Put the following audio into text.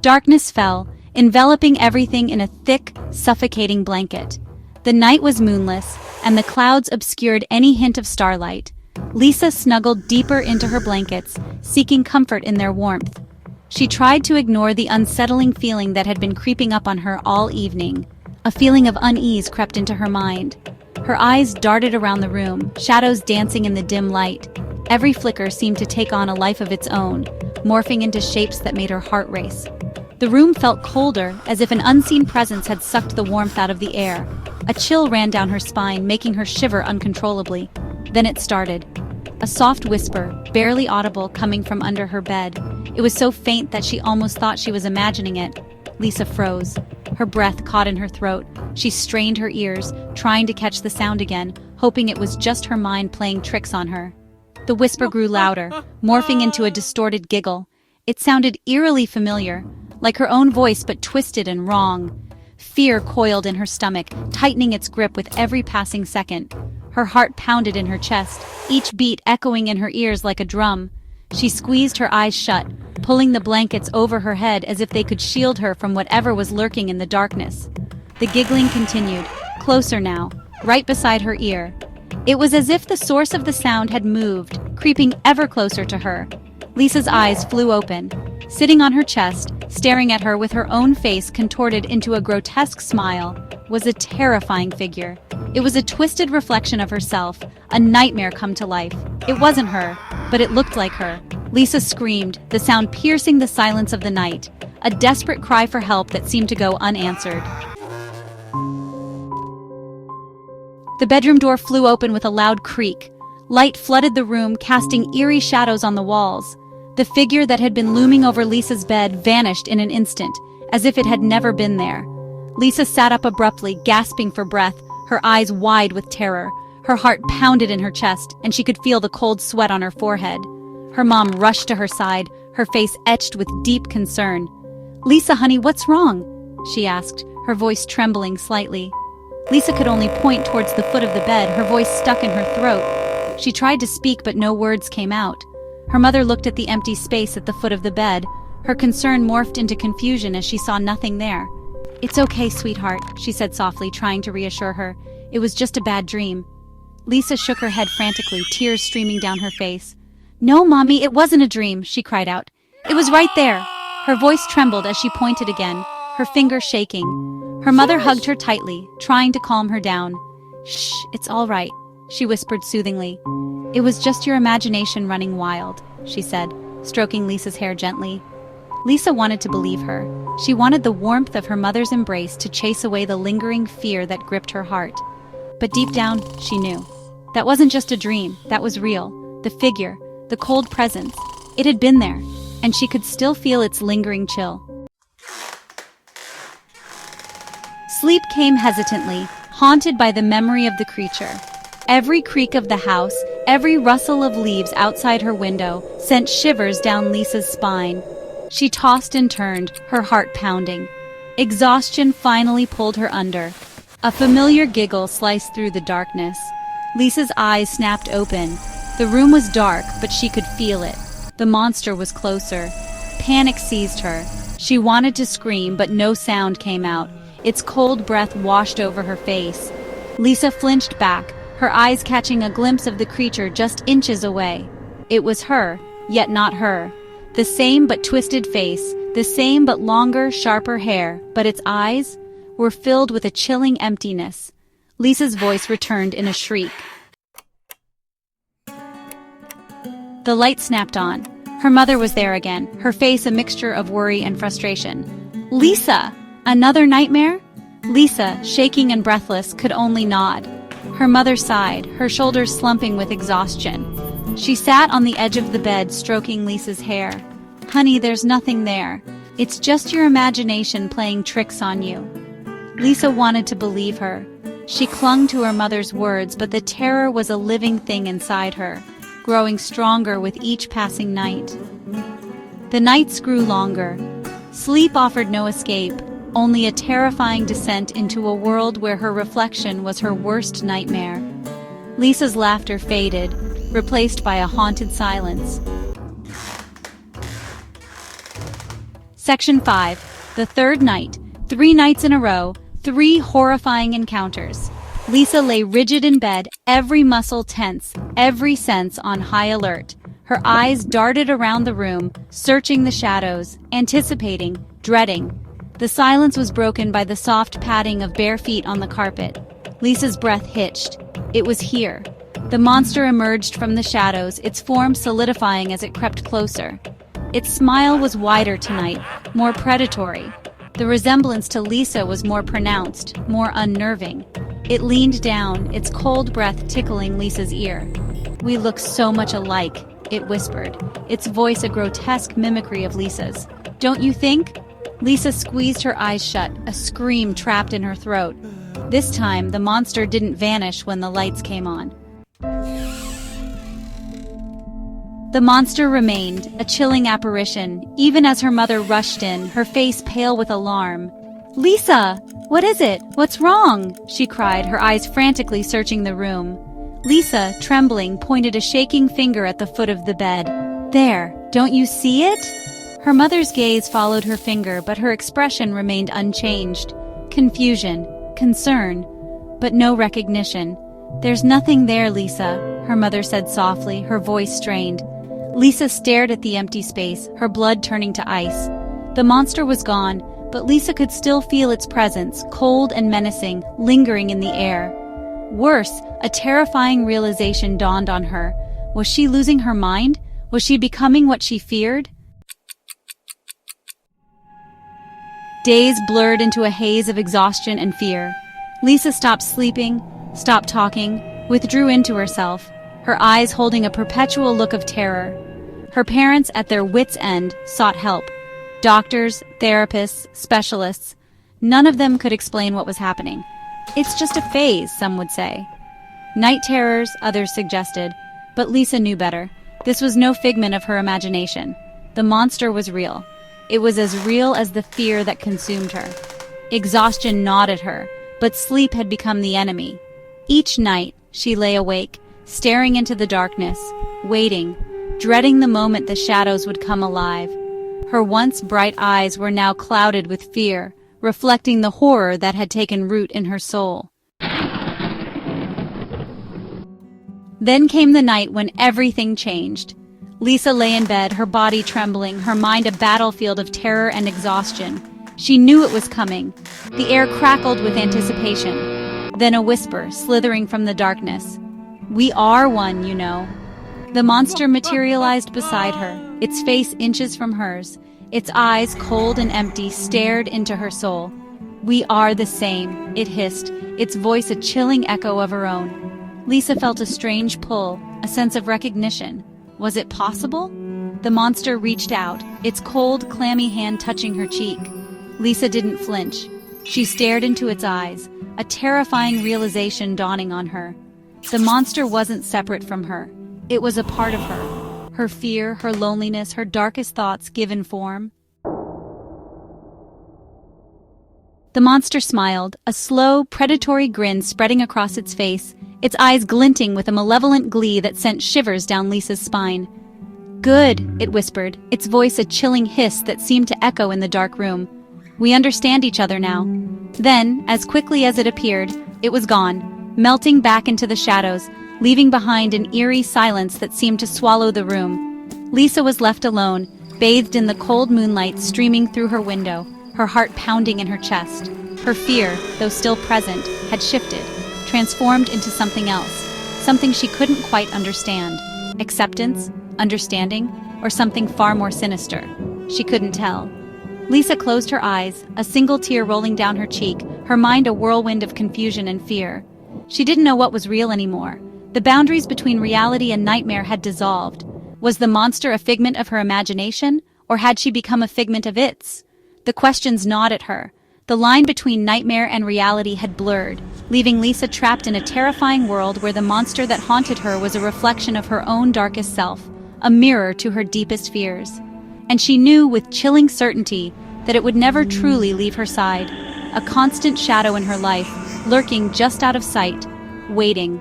Darkness fell, enveloping everything in a thick, suffocating blanket. The night was moonless, and the clouds obscured any hint of starlight. Lisa snuggled deeper into her blankets, seeking comfort in their warmth. She tried to ignore the unsettling feeling that had been creeping up on her all evening. A feeling of unease crept into her mind. Her eyes darted around the room, shadows dancing in the dim light. Every flicker seemed to take on a life of its own, morphing into shapes that made her heart race. The room felt colder, as if an unseen presence had sucked the warmth out of the air. A chill ran down her spine, making her shiver uncontrollably. Then it started. A soft whisper, barely audible, coming from under her bed. It was so faint that she almost thought she was imagining it. Lisa froze. Her breath caught in her throat. She strained her ears, trying to catch the sound again, hoping it was just her mind playing tricks on her. The whisper grew louder, morphing into a distorted giggle. It sounded eerily familiar, like her own voice but twisted and wrong. Fear coiled in her stomach, tightening its grip with every passing second. Her heart pounded in her chest, each beat echoing in her ears like a drum. She squeezed her eyes shut, pulling the blankets over her head as if they could shield her from whatever was lurking in the darkness. The giggling continued, closer now, right beside her ear. It was as if the source of the sound had moved, creeping ever closer to her. Lisa's eyes flew open. Sitting on her chest, staring at her with her own face contorted into a grotesque smile, was a terrifying figure. It was a twisted reflection of herself, a nightmare come to life. It wasn't her, but it looked like her. Lisa screamed, the sound piercing the silence of the night, a desperate cry for help that seemed to go unanswered. The bedroom door flew open with a loud creak. Light flooded the room, casting eerie shadows on the walls. The figure that had been looming over Lisa's bed vanished in an instant, as if it had never been there. Lisa sat up abruptly, gasping for breath, her eyes wide with terror. Her heart pounded in her chest, and she could feel the cold sweat on her forehead. Her mom rushed to her side, her face etched with deep concern. "Lisa, honey, what's wrong?" she asked, her voice trembling slightly. Lisa could only point towards the foot of the bed, her voice stuck in her throat. She tried to speak, but no words came out. Her mother looked at the empty space at the foot of the bed. Her concern morphed into confusion as she saw nothing there. "It's okay, sweetheart," she said softly, trying to reassure her. "It was just a bad dream." Lisa shook her head frantically, tears streaming down her face. "No, Mommy, it wasn't a dream," she cried out. "It was right there." Her voice trembled as she pointed again, her finger shaking. Her mother hugged her tightly, trying to calm her down. "Shh, it's all right," she whispered soothingly. "It was just your imagination running wild," she said, stroking Lisa's hair gently. Lisa wanted to believe her. She wanted the warmth of her mother's embrace to chase away the lingering fear that gripped her heart. But deep down, she knew. That wasn't just a dream, that was real. The figure, the cold presence, it had been there, and she could still feel its lingering chill. Sleep came hesitantly, haunted by the memory of the creature. Every creak of the house, every rustle of leaves outside her window, sent shivers down Lisa's spine. She tossed and turned, her heart pounding. Exhaustion finally pulled her under. A familiar giggle sliced through the darkness. Lisa's eyes snapped open. The room was dark, but she could feel it. The monster was closer. Panic seized her. She wanted to scream, but no sound came out. Its cold breath washed over her face. Lisa flinched back, her eyes catching a glimpse of the creature just inches away. It was her, yet not her. The same but twisted face, the same but longer, sharper hair, but its eyes were filled with a chilling emptiness. Lisa's voice returned in a shriek. The light snapped on. Her mother was there again, her face a mixture of worry and frustration. "Lisa! Another nightmare?" Lisa, shaking and breathless, could only nod. Her mother sighed, her shoulders slumping with exhaustion. She sat on the edge of the bed, stroking Lisa's hair. "Honey, there's nothing there. It's just your imagination playing tricks on you." Lisa wanted to believe her. She clung to her mother's words, but the terror was a living thing inside her, growing stronger with each passing night. The nights grew longer. Sleep offered no escape, only a terrifying descent into a world where her reflection was her worst nightmare. Lisa's laughter faded, replaced by a haunted silence. Section 5. The third night. 3 nights in a row, 3 horrifying encounters. Lisa lay rigid in bed, every muscle tense, every sense on high alert. Her eyes darted around the room, searching the shadows, anticipating, dreading. The silence was broken by the soft padding of bare feet on the carpet. Lisa's breath hitched. It was here. The monster emerged from the shadows, its form solidifying as it crept closer. Its smile was wider tonight, more predatory. The resemblance to Lisa was more pronounced, more unnerving. It leaned down, its cold breath tickling Lisa's ear. "We look so much alike," it whispered, its voice a grotesque mimicry of Lisa's. "Don't you think?" Lisa squeezed her eyes shut, a scream trapped in her throat. This time, the monster didn't vanish when the lights came on. The monster remained, a chilling apparition, even as her mother rushed in, her face pale with alarm. "Lisa! What is it? What's wrong?" she cried, her eyes frantically searching the room. Lisa, trembling, pointed a shaking finger at the foot of the bed. "There, don't you see it?" Her mother's gaze followed her finger, but her expression remained unchanged. Confusion, concern, but no recognition. "There's nothing there, Lisa," her mother said softly, her voice strained. Lisa stared at the empty space, her blood turning to ice. The monster was gone, but Lisa could still feel its presence, cold and menacing, lingering in the air. Worse, a terrifying realization dawned on her. Was she losing her mind? Was she becoming what she feared? Days blurred into a haze of exhaustion and fear. Lisa stopped sleeping, stopped talking, withdrew into herself, her eyes holding a perpetual look of terror. Her parents, at their wits' end, sought help. Doctors, therapists, specialists. None of them could explain what was happening. "It's just a phase," some would say. Night terrors, others suggested, but Lisa knew better. This was no figment of her imagination. The monster was real. It was as real as the fear that consumed her. Exhaustion gnawed at her, but sleep had become the enemy. Each night, she lay awake, staring into the darkness, waiting, dreading the moment the shadows would come alive. Her once bright eyes were now clouded with fear, reflecting the horror that had taken root in her soul. Then came the night when everything changed. Lisa lay in bed, her body trembling, her mind a battlefield of terror and exhaustion. She knew it was coming. The air crackled with anticipation. Then a whisper, slithering from the darkness. "We are one, you know." The monster materialized beside her, its face inches from hers. Its eyes, cold and empty, stared into her soul. "We are the same," it hissed, its voice a chilling echo of her own. Lisa felt a strange pull, a sense of recognition. Was it possible? The monster reached out, its cold, clammy hand touching her cheek. Lisa didn't flinch. She stared into its eyes, a terrifying realization dawning on her. The monster wasn't separate from her. It was a part of her. Her fear, her loneliness, her darkest thoughts given form. The monster smiled, a slow, predatory grin spreading across its face, its eyes glinting with a malevolent glee that sent shivers down Lisa's spine. "Good," it whispered, its voice a chilling hiss that seemed to echo in the dark room. "We understand each other now." Then, as quickly as it appeared, it was gone, melting back into the shadows, leaving behind an eerie silence that seemed to swallow the room. Lisa was left alone, bathed in the cold moonlight streaming through her window, her heart pounding in her chest. Her fear, though still present, had shifted, transformed into something else, something she couldn't quite understand. Acceptance, understanding, or something far more sinister. She couldn't tell. Lisa closed her eyes, a single tear rolling down her cheek, her mind a whirlwind of confusion and fear. She didn't know what was real anymore. The boundaries between reality and nightmare had dissolved. Was the monster a figment of her imagination, or had she become a figment of its? The questions gnawed at her. The line between nightmare and reality had blurred, leaving Lisa trapped in a terrifying world where the monster that haunted her was a reflection of her own darkest self, a mirror to her deepest fears. And she knew with chilling certainty that it would never truly leave her side, a constant shadow in her life, lurking just out of sight, waiting,